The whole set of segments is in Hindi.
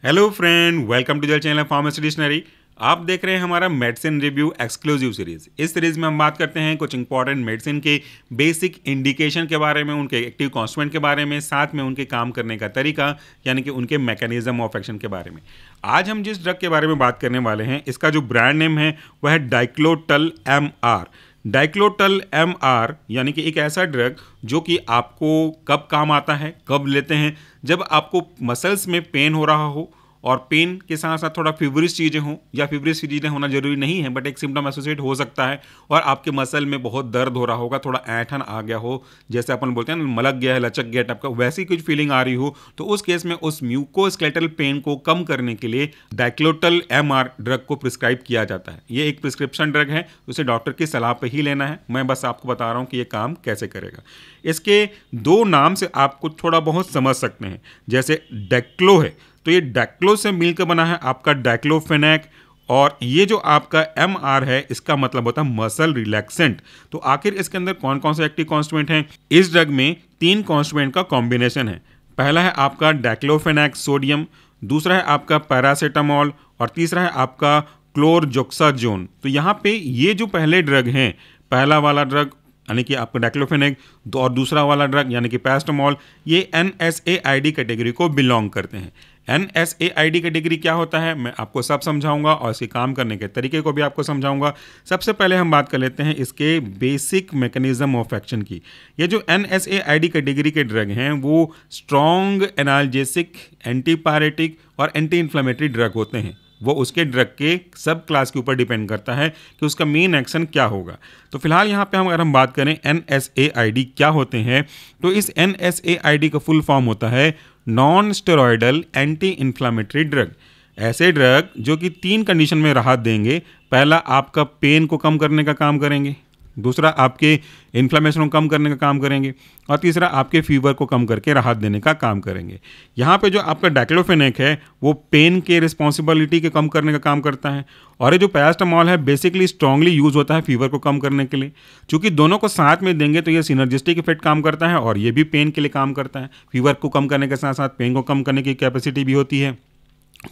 Hello friend, welcome to the channel pharmacy dictionary. आप देख रहे हैं हमारा मेडिसिन रिव्यू एक्सक्लूसिव सीरीज। इस सीरीज में हम बात करते हैं कुछ इंपॉर्टेंट मेडिसिन के बेसिक इंडिकेशन के बारे में, उनके एक्टिव कॉन्स्टिट्यूएंट के बारे में, साथ में उनके काम करने का तरीका यानी कि उनके मैकेनिज्म ऑफ एक्शन के बारे में। आज हम जिस ड्रग के बारे में बात करने वाले हैं, इसका जो ब्रांड नेम है वह है डाइक्लोटल MR। डाइक्लोटल MR यानी कि एक ऐसा ड्रग जो कि आपको कब काम आता है, कब लेते हैं, जब आपको मसल्स में पेन हो रहा हो और पेन के साथ साथ थोड़ा फीवरिश चीज़ें हों, या फीवरिश चीज़ें होना जरूरी नहीं है बट एक सिम्टम एसोसिएट हो सकता है, और आपके मसल में बहुत दर्द हो रहा होगा, थोड़ा ऐंठन आ गया हो, जैसे अपन बोलते हैं ना मलक गया है, लचक गया टाइप का, वैसी कुछ फीलिंग आ रही हो, तो उस केस में उस म्यूकोस्केलेटल पेन को कम करने के लिए डाइक्लोटल MR ड्रग को प्रिस्क्राइब किया जाता है। ये एक प्रिस्क्रिप्शन ड्रग है, उसे डॉक्टर की सलाह पर ही लेना है। मैं बस आपको बता रहा हूँ कि ये काम कैसे करेगा। इसके दो नाम से आपको थोड़ा बहुत समझ सकते हैं, जैसे डैक्लो है तो ये डैक्लो से मिलकर बना है आपका डाइक्लोफेनेक, और ये जो आपका MR है इसका मतलब होता है मसल रिलैक्सेंट। तो आखिर इसके अंदर कौन कौन से एक्टिव कॉन्स्टिट्यूएंट हैं? इस ड्रग में 3 कॉन्स्टिट्यूएंट का कॉम्बिनेशन है। पहला है आपका डाइक्लोफेनेक सोडियम, दूसरा है आपका पैरासीटामोल, और तीसरा है आपका क्लोरजोक्साजोन। तो यहाँ पे ये जो पहले ड्रग हैं, पहला वाला ड्रग यानी कि आपका डाइक्लोफेनेक और दूसरा वाला ड्रग यानी कि पैरासीटामोल, ये NSAID कैटेगरी को बिलोंग करते हैं। NSAID कैटेगरी क्या होता है मैं आपको सब समझाऊंगा, और इसके काम करने के तरीके को भी आपको समझाऊंगा। सबसे पहले हम बात कर लेते हैं इसके बेसिक मैकेनिज्म ऑफ एक्शन की। ये जो NSAID कैटेगरी के ड्रग हैं वो स्ट्रॉन्ग एनाल्जेसिक, एंटीपायरेटिक और एंटी इन्फ्लेमेटरी ड्रग होते हैं। वो उसके ड्रग के सब क्लास के ऊपर डिपेंड करता है कि उसका मेन एक्शन क्या होगा। तो फिलहाल यहाँ पे हम अगर हम बात करें NSAID क्या होते हैं, तो इस NSAID का फुल फॉर्म होता है non steroidal anti inflammatory drug. ऐसे ड्रग जो कि 3 कंडीशन में राहत देंगे। पहला आपका पेन को कम करने का काम करेंगे, दूसरा आपके इन्फ्लेमेशन को कम करने का काम करेंगे, और तीसरा आपके फीवर को कम करके राहत देने का काम करेंगे। यहाँ पे जो आपका डाइक्लोफेनेक है वो पेन के रिस्पॉन्सिबिलिटी के कम करने का काम करता है, और ये जो पैरासीटामोल है बेसिकली स्ट्रांगली यूज होता है फीवर को कम करने के लिए। चूँकि दोनों को साथ में देंगे तो ये सिनर्जिस्टिक इफेक्ट काम करता है, और ये भी पेन के लिए काम करता है। फीवर को कम करने के साथ साथ पेन को कम करने की कैपेसिटी भी होती है।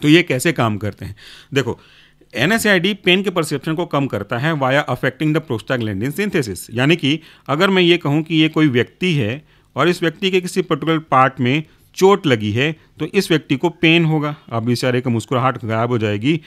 तो ये कैसे काम करते हैं देखो, NSAID पेन के परसेप्शन को कम करता है via affecting the prostaglandin synthesis. यानी कि अगर मैं ये कहूँ कि ये कोई व्यक्ति है और इस व्यक्ति के किसी पर्टिकुलर पार्ट में चोट लगी है तो इस व्यक्ति को पेन होगा। अब बेचारे का मुस्कुराहट गायब हो जाएगी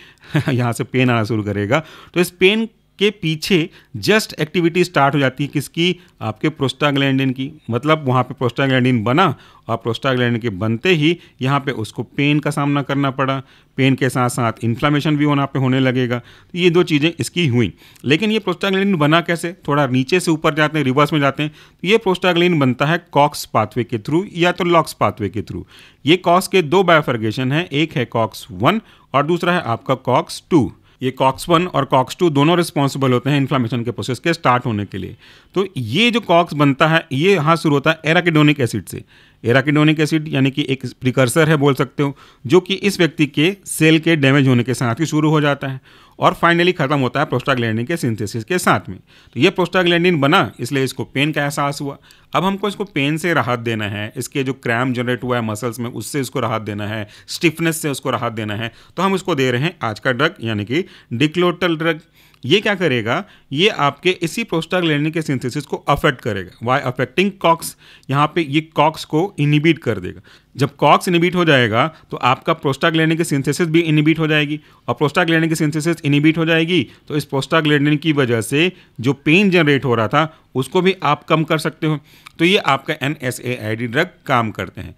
यहाँ से पेन आना शुरू करेगा। तो इस पेन के पीछे जस्ट एक्टिविटी स्टार्ट हो जाती है किसकी? आपके प्रोस्टाग्लैंडिन की। मतलब वहाँ पे प्रोस्टाग्लैंडिन बना, और प्रोस्टाग्लैंडिन के बनते ही यहाँ पे उसको पेन का सामना करना पड़ा। पेन के साथ साथ इन्फ्लामेशन भी वहाँ पे होने लगेगा। तो ये 2 चीज़ें इसकी हुई। लेकिन ये प्रोस्टाग्लैंडिन बना कैसे? थोड़ा नीचे से ऊपर जाते हैं, रिवर्स में जाते हैं। तो ये प्रोस्टाग्लैंडिन बनता है कॉक्स पाथवे के थ्रू या तो लॉक्स पाथवे के थ्रू। ये कॉक्स के 2 बायोफर्गेशन हैं, एक है COX-1 और दूसरा है आपका COX-2। ये COX-1 और COX-2 दोनों रिस्पॉन्सिबल होते हैं इन्फ्लामेशन के प्रोसेस के स्टार्ट होने के लिए। तो ये जो COX बनता है ये यहाँ शुरू होता है एराकिडोनिक एसिड से। एराकिडोनिक एसिड यानी कि एक प्रिकर्सर है बोल सकते हो, जो कि इस व्यक्ति के सेल के डैमेज होने के साथ ही शुरू हो जाता है और फाइनली खत्म होता है प्रोस्टाग्लैंडिन के सिंथेसिस के साथ में। तो ये प्रोस्टाग्लैंडिन बना इसलिए इसको पेन का एहसास हुआ। अब हमको इसको पेन से राहत देना है, इसके जो क्रैम्प जनरेट हुआ है मसल्स में उससे इसको राहत देना है, स्टिफनेस से उसको राहत देना है। तो हम इसको दे रहे हैं आज का ड्रग यानी कि डाइक्लोटल ड्रग। ये क्या करेगा? ये आपके इसी प्रोस्टाग्लैंडिन के सिंथेसिस को अफेक्ट करेगा। Why affecting COX। यहाँ पे ये COX को इनिबिट कर देगा। जब COX इनिबिट हो जाएगा तो आपका प्रोस्टाग्लैंडिन की सिंथेसिस भी इनिबिट हो जाएगी, और प्रोस्टाग्लैंडिन की सिंथेसिस इनिबिट हो जाएगी तो इस प्रोस्टाग्लैंडिन की वजह से जो पेन जनरेट हो रहा था उसको भी आप कम कर सकते हो। तो ये आपका NSAID ड्रग काम करते हैं।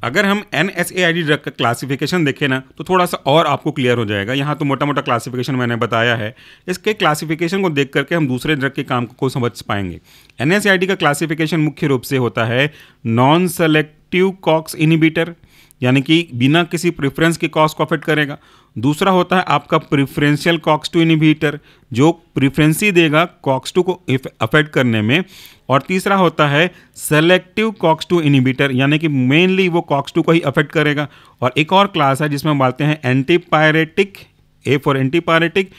अगर हम NSAID ड्रग का क्लासिफिकेशन देखें ना तो थोड़ा सा और आपको क्लियर हो जाएगा। यहाँ तो मोटा मोटा क्लासिफिकेशन मैंने बताया है, इसके क्लासिफिकेशन को देख करके हम दूसरे ड्रग के काम को समझ पाएंगे। NSAID का क्लासिफिकेशन मुख्य रूप से होता है नॉन सेलेक्टिव COX इनिबिटर, यानी कि बिना किसी प्रेफरेंस के COX को अफेक्ट करेगा। दूसरा होता है आपका प्रिफरेंशियल COX-2 इनिबिटर, जो प्रिफरेंसी देगा COX-2 को अफेक्ट करने में। और तीसरा होता है सेलेक्टिव COX-2 इनिबिटर, यानी कि मेनली वो COX-2 को ही अफेक्ट करेगा। और एक और क्लास है जिसमें हम बातें हैं antipyretic, A for antipyretic,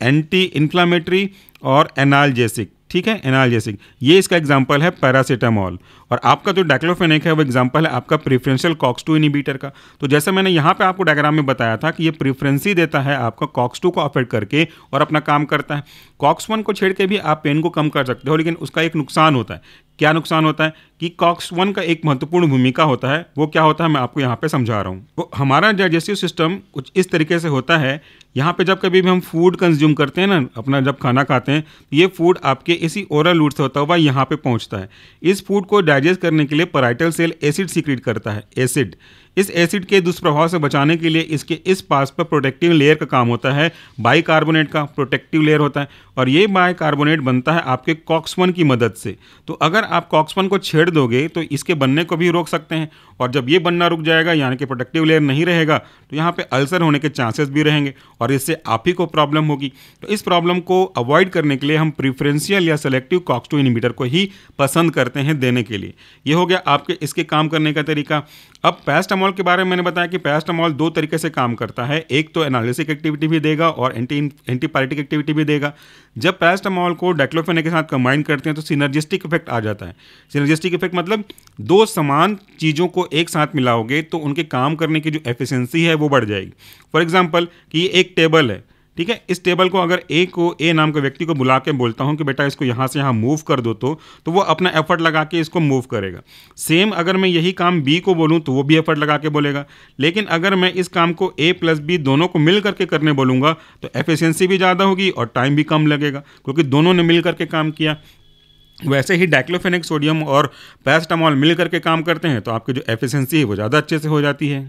anti inflammatory और एनाल्जेसिक, ठीक है, एनाल्जेसिक। ये इसका एग्जांपल है पैरासीटामोल। और आपका जो डाइक्लोफेनेक है वो एग्जांपल है आपका प्रेफरेंशियल कॉक्स-2 इनहिबिटर का। तो जैसे मैंने यहाँ पे आपको डायग्राम में बताया था कि ये प्रेफरेंस ही देता है आपका कॉक्स-2 को अफेक्ट करके और अपना काम करता है। कॉक्स-1 को छेड़ के भी आप पेन को कम कर सकते हो, लेकिन उसका एक नुकसान होता है। क्या नुकसान होता है कि कॉक्स-1 का एक महत्वपूर्ण भूमिका होता है। वो क्या होता है मैं आपको यहाँ पे समझा रहा हूँ। तो हमारा डाइजेस्टिव सिस्टम कुछ इस तरीके से होता है। यहाँ पे जब कभी भी हम फूड कंज्यूम करते हैं ना, अपना जब खाना खाते हैं, तो ये फूड आपके इसी ओरल रूट से होता हुआ यहाँ पे पहुँचता है। इस फूड को डाइजेस्ट करने के लिए पैराइटल सेल एसिड सीक्रेट करता है, एसिड। इस एसिड के दुष्प्रभाव से बचाने के लिए इसके इस पास पर प्रोटेक्टिव लेयर का काम होता है, बाइकार्बोनेट का प्रोटेक्टिव लेयर होता है। और ये बाइकार्बोनेट बनता है आपके कॉक्स-1 की मदद से। तो अगर आप कॉक्स-1 को छेड़ दोगे तो इसके बनने को भी रोक सकते हैं। और जब ये बनना रुक जाएगा, यानी कि प्रोटेक्टिव लेयर नहीं रहेगा, तो यहाँ पे अल्सर होने के चांसेस भी रहेंगे और इससे आप ही को प्रॉब्लम होगी। तो इस प्रॉब्लम को अवॉइड करने के लिए हम प्रेफरेंशियल या सेलेक्टिव कॉक्स-2 इनहिबिटर को ही पसंद करते हैं देने के लिए। ये हो गया आपके इसके काम करने का तरीका। अब पैरासीटामोल के बारे में मैंने बताया कि पैरासीटामोल 2 तरीके से काम करता है। एक तो एनाल्जेसिक एक्टिविटी भी देगा और एंटीपायरेटिक एक्टिविटी भी देगा। जब पैरासीटामोल को डाइक्लोफेनेक के साथ कंबाइन करते हैं तो सिनर्जिस्टिक इफेक्ट आ जाता है। सिनर्जिस्टिक इफेक्ट मतलब 2 समान चीज़ों को एक साथ मिलाओगे तो उनके काम करने की जो एफिशिएंसी है वो बढ़ जाएगी। फॉर एग्जांपल कि ये एक टेबल है, ठीक है। इस टेबल को अगर ए नाम के व्यक्ति को बुला के बोलता हूँ कि बेटा इसको यहाँ से यहाँ मूव कर दो, तो वो अपना एफर्ट लगा के इसको मूव करेगा। सेम अगर मैं यही काम बी को बोलूँ तो वो भी एफर्ट लगा के बोलेगा। लेकिन अगर मैं इस काम को ए प्लस बी दोनों को मिल करके करने बोलूँगा तो एफिशिएंसी भी ज़्यादा होगी और टाइम भी कम लगेगा, क्योंकि दोनों ने मिल करके काम किया। वैसे ही डाइक्लोफेनेक सोडियम और पैरासीटामोल मिल करके काम करते हैं तो आपकी जो एफिशिएंसी है वो ज़्यादा अच्छे से हो जाती है।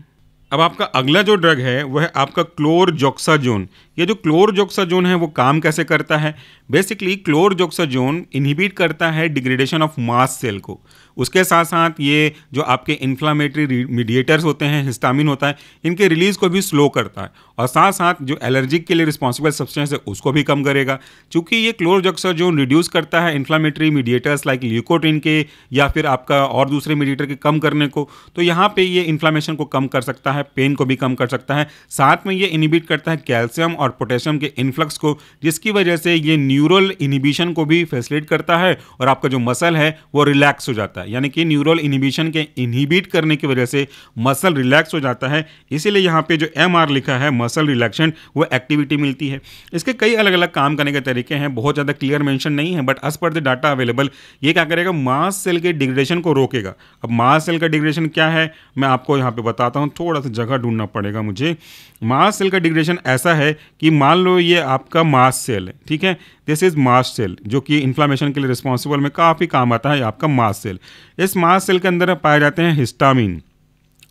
अब आपका अगला जो ड्रग है वह है आपका क्लोरजोक्साजोन। ये जो क्लोरजोक्साजोन है वो काम कैसे करता है? बेसिकली क्लोरजोक्साजोन इनहिबिट करता है डिग्रेडेशन ऑफ मास्ट सेल को। उसके साथ साथ ये जो आपके इन्फ्लामेटरी मीडिएटर्स होते हैं, हिस्टामिन होता है, इनके रिलीज को भी स्लो करता है और साथ साथ जो एलर्जिक के लिए रिस्पॉन्सिबल सब्सटेंस है उसको भी कम करेगा। चूंकि ये क्लोरजोक्साजोन रिड्यूस करता है इन्फ्लामेटरी मीडिएटर्स लाइक ल्यूकोट्रिन के या फिर आपका और दूसरे मीडिएटर के कम करने को, तो यहाँ पे ये इन्फ्लामेशन को कम कर सकता है, पेन को भी कम कर सकता है। साथ में ये इनहिबिट करता है कैल्शियम और पोटेशियम के इन्फ्लक्स को, जिसकी वजह से ये न्यूरल इनहिबिशन को भी फैसिलिटेट करता है और आपका जो मसल है वो रिलैक्स हो जाता है। यानी कि न्यूरल इनहिबिशन के इनहिबिट करने की वजह से मसल रिलैक्स हो जाता है। इसीलिए यहाँ पे जो MR लिखा है मसल रिलैक्सेंट, वो एक्टिविटी मिलती है। इसके कई अलग अलग काम करने के तरीके हैं, बहुत ज़्यादा क्लियर मेंशन नहीं है, but as per the data available ये क्या करेगा, मास सेल के डिग्रेडेशन को रोकेगा। अब मास सेल का डिग्रेडेशन क्या है मैं आपको यहाँ पे बताता हूँ, थोड़ा सा जगह ढूंढना पड़ेगा मुझे। मास सेल का डिग्रेडेशन ऐसा है कि मान लो ये आपका मास सेल है, ठीक है, दिस इज मास सेल जो कि इन्फ्लामेशन के लिए रिस्पॉन्सिबल में काफ़ी काम आता है आपका मास सेल। इस मास सेल के अंदर पाए जाते हैं हिस्टामिन।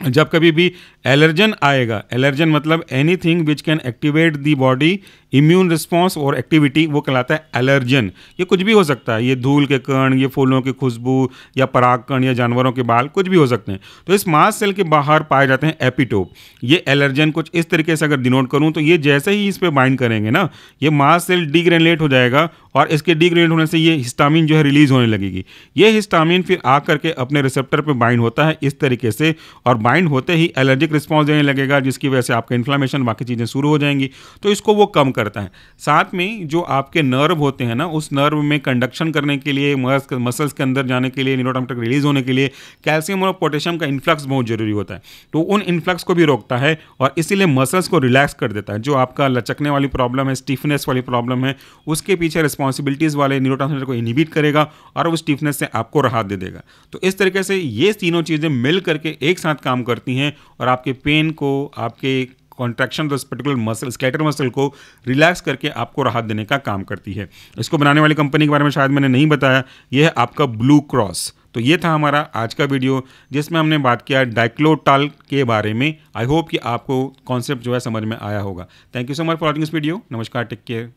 जब कभी भी एलर्जन आएगा, एलर्जन मतलब anything which can activate the body immune response और एक्टिविटी, वो कहलाता है एलर्जन। ये कुछ भी हो सकता है, ये धूल के कण, ये फूलों की खुशबू या पराग कण या जानवरों के बाल, कुछ भी हो सकते हैं। तो इस मास सेल के बाहर पाए जाते हैं एपिटोप। ये एलर्जन कुछ इस तरीके से अगर डिनोट करूँ तो ये जैसे ही इस पर बाइंड करेंगे ना, ये मास सेल डीग्रेनुलेट हो जाएगा और इसके डीग्रेनुलेट होने से ये हिस्टामिन जो है रिलीज होने लगेगी। ये हिस्टामिन फिर आ करके अपने रिसेप्टर पर बाइंड होता है इस तरीके से, और बाइंड होते ही एलर्जिक रिस्पॉन्स देने लगेगा, जिसकी वजह से आपका इन्फ्लामेशन बाकी चीज़ें शुरू हो जाएंगी। तो इसको वो कम करता है। साथ में जो आपके नर्व होते हैं ना, उस नर्व में कंडक्शन करने के लिए, मसल्स के अंदर जाने के लिए, न्यूरोट्रांसमीटर रिलीज होने के लिए कैल्शियम और पोटेशियम का इन्फ्लक्स बहुत जरूरी होता है। तो उन इन्फ्लक्स को भी रोकता है और इसीलिए मसल्स को रिलैक्स कर देता है। जो आपका लचकने वाली प्रॉब्लम है, स्टिफनेस वाली प्रॉब्लम है, उसके पीछे रिस्पॉन्सिबिलिटीज़ वाले न्यूरोट्रांसमीटर को इनहिबिट करेगा और उस स्टिफनेस से आपको राहत दे देगा। तो इस तरीके से ये तीनों चीज़ें मिल करके एक साथ काम करती हैं और आपके पेन को, आपके कॉन्ट्रैक्शन उस पर्टिकुलर मसल, स्केलेटल मसल को रिलैक्स करके आपको राहत देने का काम करती है। इसको बनाने वाली कंपनी के बारे में शायद मैंने नहीं बताया, यह है आपका ब्लू क्रॉस। तो ये था हमारा आज का वीडियो जिसमें हमने बात किया डाइक्लोटाल के बारे में। आई होप कि आपको कॉन्सेप्ट जो है समझ में आया होगा। Thank you so much for watching this video. नमस्कार, टेक केयर।